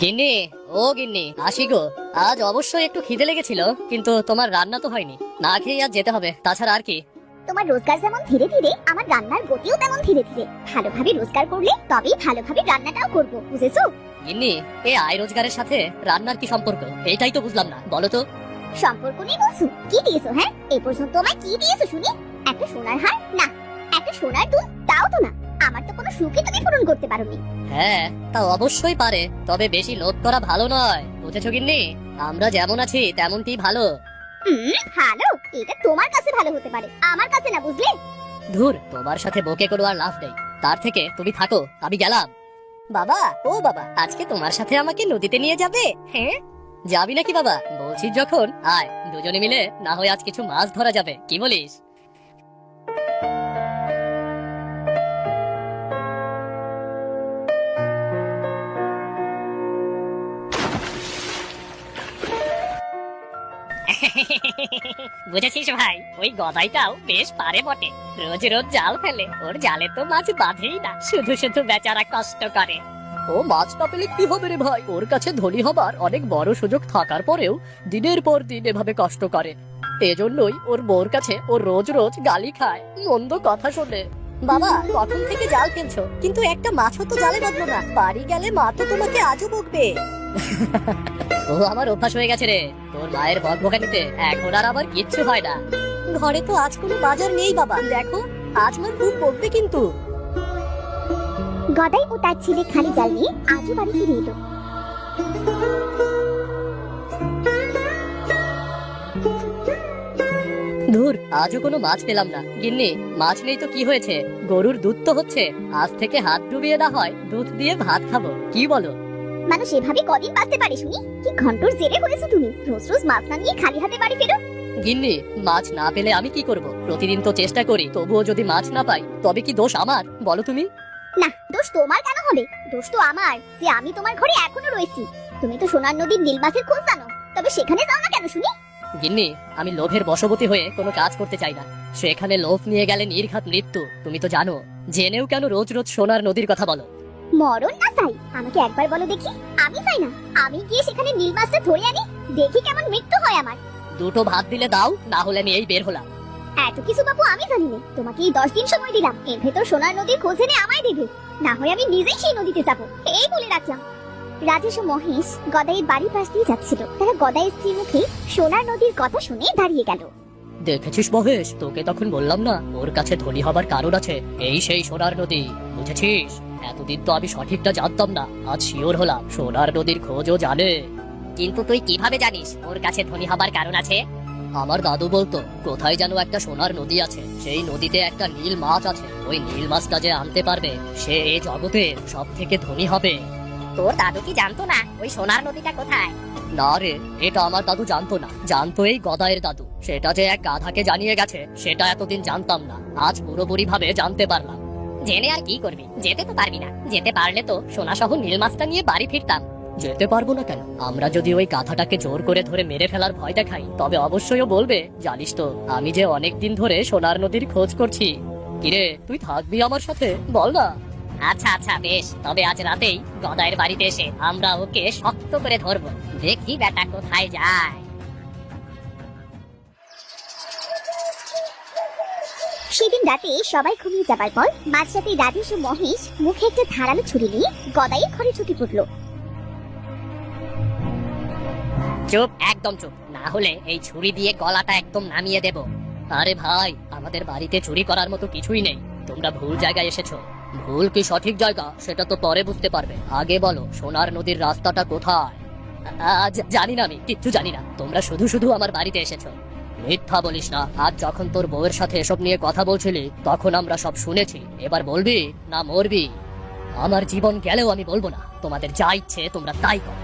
গিন্নি, ও গিন্নি, আসি গো। আজ অবশ্যই একটু খিদে লেগেছিল, কিন্তু তোমার রান্না তো হয়নি। না খেয়ে আজ যেতে হবে, তাছাড়া আর কি। তোমার রোজগার যেমন ধীরে ধীরে, আমার রান্নার গতিও তেমন ধীরে ধীরে। ভালোভাবে রোজগার করলে তবেই ভালোভাবে রান্নাটাও করব, বুঝেছো? গিন্নি, এই আয় রোজগারের সাথে রান্নার কি সম্পর্ক? এটাই তো বুঝলাম না, বলো তো। সম্পর্ক নেই বলছো? কি দিয়েছো? হ্যাঁ, এই পর্যন্ত আমায় কি দিয়েছো শুনি? একটা সোনার হার? না। একটা সোনার দুল? তাও তো না। আমার তো কোনো সুখই তুমি পূরণ করতে পারোনি। হ্যাঁ, তা অবশ্যই পারে, তবে বেশি লোভ করা ভালো নয়, বুঝেছো গিন্নি? আমরা যেমন আছি তেমনটি ভালো। ভালো? এটা তোমার কাছে ভালো হতে পারে, আমার কাছে না, বুঝলে? ধুর, তোমার সাথে বকে কোনো আর লাভ নেই। তার থেকে তুমি থাকো, আমি গেলাম। বাবা, ও বাবা, আজকে তোমার সাথে আমাকে নদীতে নিয়ে যাবে? হ্যাঁ, যাবি নাকি বাবা? বলছিস যখন, আয় দুজনে মিলে না হয় আজ কিছু মাছ ধরা যাবে, কি বলিস? বুঝেছিস ভাই, ওই গদাইটাও বেশ পারে বটে। রোজ রোজ জাল ফেলে, ওর জালে তো মাছ বাঁধেই না, শুধু শুধু বেচারা কষ্ট করে। ও মাছ না পেলে কি হবে রে ভাই? ওর কাছে ধনী হবার অনেক বড় সুযোগ থাকার পরেও দিনের পর দিন এভাবে কষ্ট করে। এজন্যই ওর বউর কাছে ও রোজ রোজ গালি খায়, মন্দ কথা শোনে। বাবা, কখন থেকে জাল ফেলছো, কিন্তু একটা মাছও তো জালে বাঁধলো না। বাড়ি গেলে মা তো তোমাকে আজও বকবে। ও আমার অভ্যাস হয়ে গেছে রে, তোর মায়ের বকবকানিতে এখন আর আবার কিচ্ছু হয় না। ঘরে তো আজ কোনো বাজার নেই বাবা, দেখো আজ মা খুব বকবে কিন্তু। গদাই ও তার ছেলে খালি জাল নিয়ে আজও বাড়ি ফিরে এলো। ধুর, আজও কোনো মাছ পেলাম না। গিন্নি, মাছ নেই তো কি হয়েছে, গরুর দুধ তো হচ্ছে। আজ থেকে হাত ডুবিয়ে না হয় দুধ দিয়ে ভাত খাবো, কি বলো? মানুষ এভাবে কদিন বাঁচতে পারে শুনি? কি ঘন্টর জেরে হয়েছো তুমি, রোজ রোজ মাছ না নিয়ে খালি হাতে বাড়ি ফেরো। গিন্নি, মাছ না পেলে আমি কি করব? প্রতিদিন তো চেষ্টা করি, তবুও যদি মাছ না পাই তবে কি দোষ আমার, বলো তুমি? না, দোষ তোমার কেন হবে? দোষ তো আমার যে আমি তোমার ঘরে এখনো রয়েছি। তুমি তো সোনার নদীর নীল মাছের খোঁজ জানো, তবে সেখানে যাও না কেন শুনি? গিন্নি, আমি লোভের বশবর্তী হয়ে কোনো কাজ করতে চাই না। সেখানে লোভ নিয়ে গেলে নির্ঘাত মৃত্যু, তুমি তো জানো। জেনেও কেন রোজ রোজ সোনার নদীর কথা বলো? মরণ না চাই, আমাকে একবার বলো দেখি। আমি চাই না, আমি গিয়ে সেখানে নীল মাছটা ধরে আনি, দেখি কেমন মৃত্যু হয় আমার। দুটো ভাত দিলে দাও, না হলে আমি এই বের হলাম। এত কিছু বাবু আমি জানি না, তোমাকে এই 10 দিন সময় দিলাম, এর ভেতর সোনার নদীর খোঁজ এনে আমায় দেবে, না হয় আমি নিজেই সেই নদীতে যাবো, এই বলে রাখলাম। রাজেশ ও মহেশ গদাইয়ের বাড়ির পাশ দিয়ে যাচ্ছিল। তারা গদাইয়ের স্ত্রীর মুখে সোনার নদীর কথা শুনে দাঁড়িয়ে গেল। দেখেছিস মহেশ, তোকে তখন বললাম না ওর কাছে ধনী হবার কারণ আছে, এই সেই সোনার নদী, বুঝেছিস? এতদিন তো আমি সঠিকটা জানতাম না, আজ শিওর হলাম সোনার নদীর খোঁজও জানে। কিন্তু তুই কিভাবে জানিস ওর কাছে ধনী হবার কারণ আছে? আমার দাদু বলতো কোথায় যেন একটা সোনার নদী আছে, সেই নদীতে একটা নীল মাছ আছে, ওই নীল মাছটা যে আনতে পারবে সে এই জগতের সব থেকে ধনী হবে। তোর দাদু কি জানতো না ওই সোনার নদীটা কোথায়? না রে, এটা আমার দাদু জানতো না, জানতো এই গদাইয়ের দাদু। সেটা যে এক গাধাকে জানিয়ে গেছে সেটা এতদিন জানতাম না, আজ পুরোপুরি ভাবে জানতে পারলাম। জেনে আর কি করবি, যেতে তো পারবি না। যেতে পারলে তো সোনা সহ নীল মাছটা নিয়ে বাড়ি ফিরতাম। যেতে পারবো না কেন? আমরা যদি ওই গাধাটাকে জোর করে ধরে মেরে ফেলার ভয় দেখাই, তবে অবশ্যই ও বলবে, জানিস তো আমি যে অনেক দিন ধরে সোনার নদীর খোঁজ করছি। কিরে, তুই থাকবি আমার সাথে, বল না? আচ্ছা আচ্ছা বেশ, তবে আজ রাতেই গদাইয়ের বাড়িতে এসে আমরা ওকে শক্ত করে ধরবো, দেখি বেটা কোথায় যায়। সেদিন রাতে সবাই ঘুমিয়ে যাবার পর মাঝরাতে রাজেশ ও মহেশ মুখে একটা ধারালো ছুরি নিয়ে গদাইয়ের ঘরে ঢুকে পড়লো। চুপ, একদম চুপ, না হলে এই ছুরি দিয়ে গলাটা একদম নামিয়ে দেব। আরে ভাই, আমাদের বাড়িতে চুরি করার মতো কিছুই নেই, তোমরা ভুল জায়গায় এসেছো। ভুল কি সঠিক জায়গা সেটা তো পরে বুঝতে পারবে, আগে বলো সোনার নদীর রাস্তাটা কোথায়? জানি না, আমি কিচ্ছু জানি না, তোমরা শুধু শুধু আমার বাড়িতে এসেছো। মিথ্যা বলিস না, আজ যখন তোর বউয়ের সাথে এসব নিয়ে কথা বলছিলি তখন আমরা সব শুনেছি। এবার বলবি না মরবি? আমার জীবন গেলেও আমি বলবো না, তোমাদের যা ইচ্ছে তোমরা তাই করো।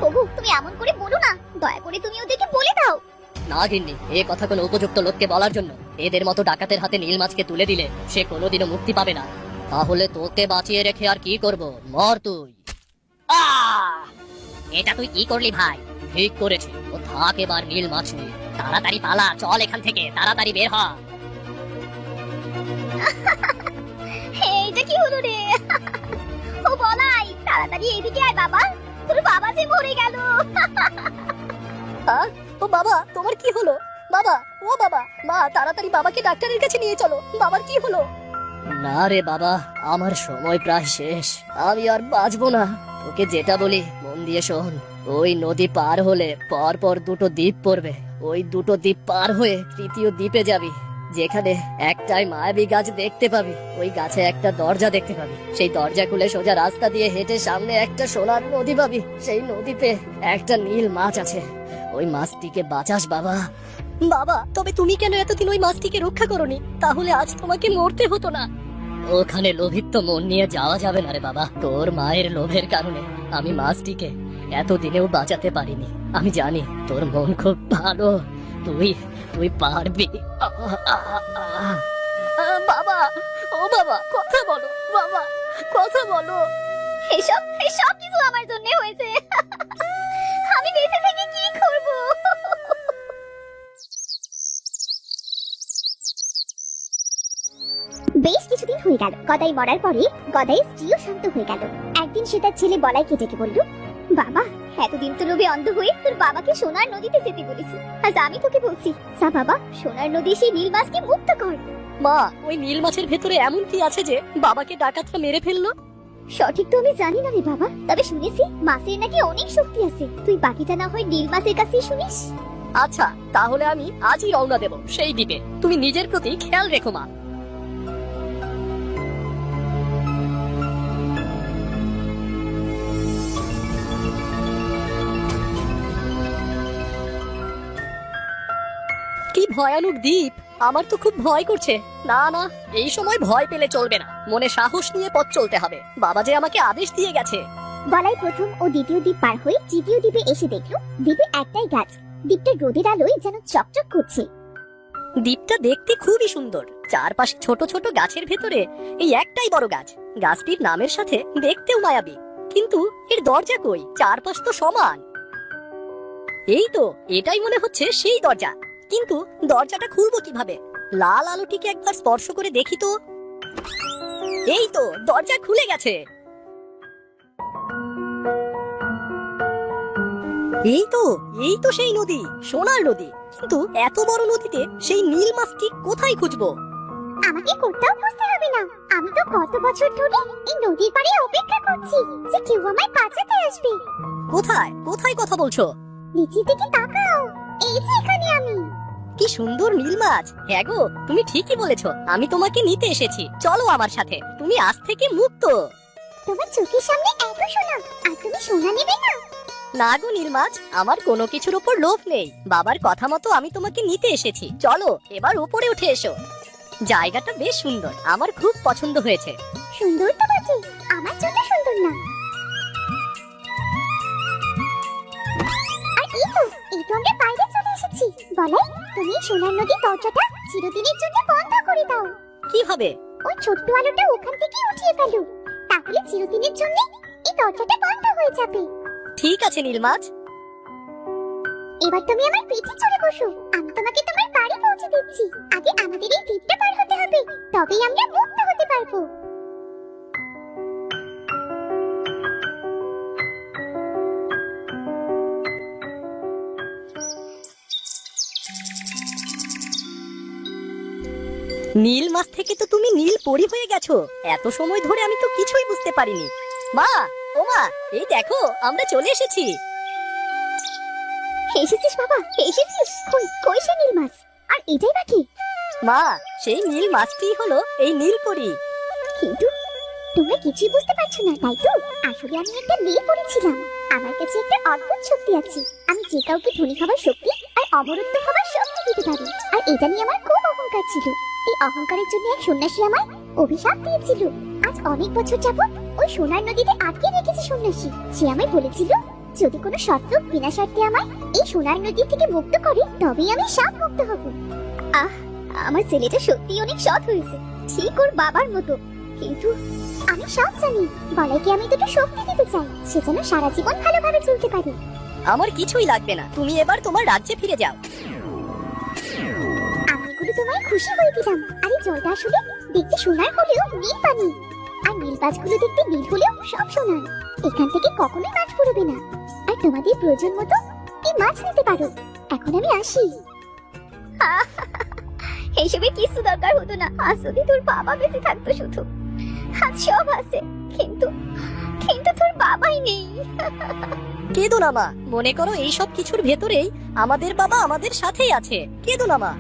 ওগো, তুমি এমন করে বলো না, দয়া করে তুমি ওদেরকে বলে দাও। না গিন্নি, এ কথা কোনো উপযুক্ত লোককে বলার জন্য? এদের মতো ডাকাতের হাতে নীল মাছকে তুলে দিলে সে কোনোদিনও মুক্তি পাবে না। তাহলে তোকে বাঁচিয়ে রেখে আর কি করব, মর তুই। এটা তুই কি করলি ভাই? ঠিক করেছি, ও থাক এবার নীল মাছ নিয়ে। তাড়াতাড়ি পালা, চল এখান থেকে, তাড়াতাড়ি বের হ। এইটা কি হলো রে? ও বলাই, তাড়াতাড়ি এদিকে আয় বাবা, তোর বাবা মাঝে মরে গেল। ও বাবা, তোমার কি হলো? বাবা, ও বাবা, মা তাড়াতাড়ি বাবাকে ডাক্তারের কাছে নিয়ে চলো। বাবার কি হলো? না রে বাবা, আমার সময় প্রায় শেষ, আমি আর বাঁচবো না। তোকে যেটা বলি মন দিয়ে শোন। ওই নদী পার হলে পর পর দুটো দ্বীপ পড়বে। ওই দুটো দ্বীপ পার হয়ে তৃতীয় দ্বীপে যাবি, যেখানে একটাই মায়াবী গাছ দেখতে পাবি। ওই গাছে একটা দরজা দেখতে পাবি। সেই দরজা খুলে সোজা রাস্তা দিয়ে হেঁটে সামনে একটা সোনার নদী পাবি। সেই নদীতে একটা নীল মাছ আছে। ওই মাছটিকে বাঁচাস বাবা। বাবা, তবে তুমি কেন এতদিন ওই মাছটিকে রক্ষা করনি? তাহলে আজ তোমাকে মরতে হতো না। ওখানে লোভিত মন নিয়ে যাওয়া যাবে না রে বাবা। তোর মায়ের লোভের কারণে আমি মাছটিকে এতদিনেও বাঁচাতে পারিনি। আমি জানি তোর মন খুব ভালো, তুই তুই পারবি। বাবা, ও বাবা, কথা বলো বাবা, কথা বলো। এসব এসব কিছু আমার জন্য হয়েছে। আমি বেঁচে থেকে কি করব? বেশ কিছুদিন হয়ে গেল গদাই মরার পরে গদাইয়ের স্ত্রীও শান্ত হয়ে গেল। একদিন সে তার ছেলে বলাইকে ডেকে বলল, বাবা, এতদিন তো লোভে অন্ধ হয়ে তোর বাবাকে সোনার নদীতে যেতে বলেছি। আজ আমি তোকে বলছি, যা বাবা, সোনার নদী সেই নীল মাছকে মুক্ত কর। মা, ওই নীল মাছের ভেতরে এমন কি আছে যে বাবাকে ডাকাতরা মেরে ফেললো? সঠিক তো আমি জানি না রে বাবা, তবে শুনেছি মাছের নাকি অনেক শক্তি আছে। তুই বাকিটা না হয় নীল মাছের কাছেই শুনিস। আচ্ছা, তাহলে আমি আজই রওনা দেব সেই দিকে। তুমি নিজের প্রতি খেয়াল রেখো মা। কি ভয়ানক দ্বীপ! আমার তো খুব ভয় করছে। না না, এই সময় ভয় পেলে চলবে না, মনে সাহস নিয়ে পথ চলতে হবে। বাবা যে আমাকে আদেশ দিয়ে গেছে। বলাই প্রথম ও দ্বিতীয় দ্বীপ পার হয়ে তৃতীয় দ্বীপে এসে দেখলো দ্বীপে একটাই গাছ। দ্বীপটা রোদের আলোয় যেন চকচক করছে। দ্বীপটা দেখতে খুবই সুন্দর। চারপাশে ছোট ছোট গাছের ভেতরে এই একটাই বড় গাছ। গাছটির নামের সাথে দেখতেও মায়াবী, কিন্তু এর দরজা কই? চারপাশ তো সমান। এই তো, এটাই মনে হচ্ছে সেই দরজা। কিন্তু দরজাটা খুলবো কিভাবে? লাল আলোটিকে একবার স্পর্শ করে দেখি তো। এই তো, দরজা খুলে গেছে। এই তো সেই নদী, সোনার নদী। কিন্তু এত বড় নদীতে সেই নীল মাছটি কোথায় খুঁজবো? আমাকে কোথাও বুঝতে হবে না। আমি তো কত বছর ধরে এই নদীর পাড়ে অপেক্ষা করছি যে কেউ আমায় বাঁচাতে আসবে। কোথায় কোথায় কথা বলছো? নিচের দিকে তাকাও, এই যে এখানে আমি। কি সুন্দর নীল মাছ! হ্যাঁ গো, তুমি ঠিকই বলেছো। আমি তোমাকে নিতে এসেছি, চলো আমার সাথে। তুমি আজ থেকে মুক্ত। তোমার চোখের সামনে এত সোনা, আর তুমি সোনা নেবে না? না গো নীল মাছ, আমার কোনো কিছুর উপর লোভ নেই। বাবার কথা মতো আমি তোমাকে নিতে এসেছি। চলো এবার উপরে উঠে এসো। জায়গাটা বেশ সুন্দর, আমার খুব পছন্দ হয়েছে। সুন্দর তো বটে, আমার জন্য সুন্দর না। আর এই তো আমরা বাইরে চলে এসেছি। বলাই, তুমি এই সোনার নদীর দরজাটা চিরদিনের জন্য বন্ধ করে দাও। কিভাবে? ওই ছোট্ট আলোটা ওখান থেকে উঠিয়ে ফেলো, তাহলে চিরদিনের জন্য এই দরজাটা বন্ধ হয়ে যাবে। ঠিক আছে নীল মাছ। এবার তুমি আমার পিঠে চড়ে বসো, আমি তোমাকে তোমার বাড়ি পৌঁছে দিচ্ছি। আগে আমাদের এই দ্বীপটা পার হতে হবে, তবেই আমরা মুক্ত হতে পারবো। নীল মাছ থেকে তো তুমি নীল পরি হয়ে গেছো। এত সময় ধরে আমি তো কিছুই বুঝতে পারিনি। মা, ও মা, এই দেখো আমরা চলে এসেছি। এসেছিস বাবা, এসেছিস। কই কই সে নীল মাছ? আর এটাই বাকি? মা, সেই নীল মাছটি হলো এই নীল পরি। কিন্তু তোমরা কিছুই বুঝতে পারছো না, তাই তো? আসলে আমি একটা নীল পরি ছিলাম। আমার কাছে একটা অদ্ভুত শক্তি আছে। আমি যে কাউকে ধনী হবার শক্তি আর অমরত্ব হবার শক্তি দিতে পারি। আর এটা নিয়ে আমার খুব অহংকার ছিল। এই অহংকারের জন্য এক সন্ন্যাসী আমায় অভিশাপ দিয়েছিল। আজ অনেক বছর যাবত ওই সোনার নদীতে আটকে রেখেছে সন্ন্যাসী। সে আমায় বলেছিল, যদি কোনো শর্ত বিনা শর্তে আমায় এই সোনার নদী থেকে মুক্ত করে, তবেই আমি সাপ মুক্ত হব। আমার ছেলেটা সত্যি অনেক সৎ হয়েছে, ঠিক ওর বাবার মতো। কিন্তু আমি সব জানি, বলাইকে আমি দুটো শক্তি দিতে চাই, সে যেন সারা জীবন ভালোভাবে চলতে পারে। আমার কিছুই লাগবে না, তুমি এবার তোমার রাজ্যে ফিরে যাও। আমি এগুলো তোমায় খুশি হয়ে দিলাম। আর এই জলটা আসলে দেখতে সোনার হলেও নীল পানি, আর নীল মাছগুলো দেখতে নীল হলেও সব সোনার। এখান থেকে কখনোই মাছ পড়বে না। আর তোমাদের প্রয়োজন মতো এই মাছ নিতে পারো। এখন আমি আসি। এইসবে কিছু দরকার হতো না, আজ যদি তোর বাবা বেঁচে থাকতো। শুধু আজ সব আছে, কিন্তু কিন্তু তোর বাবাই নেই। কেঁদো না মা, মনে করো এই সব কিছুর ভেতরেই আমাদের বাবা আমাদের সাথেই আছে। কেঁদো না মা।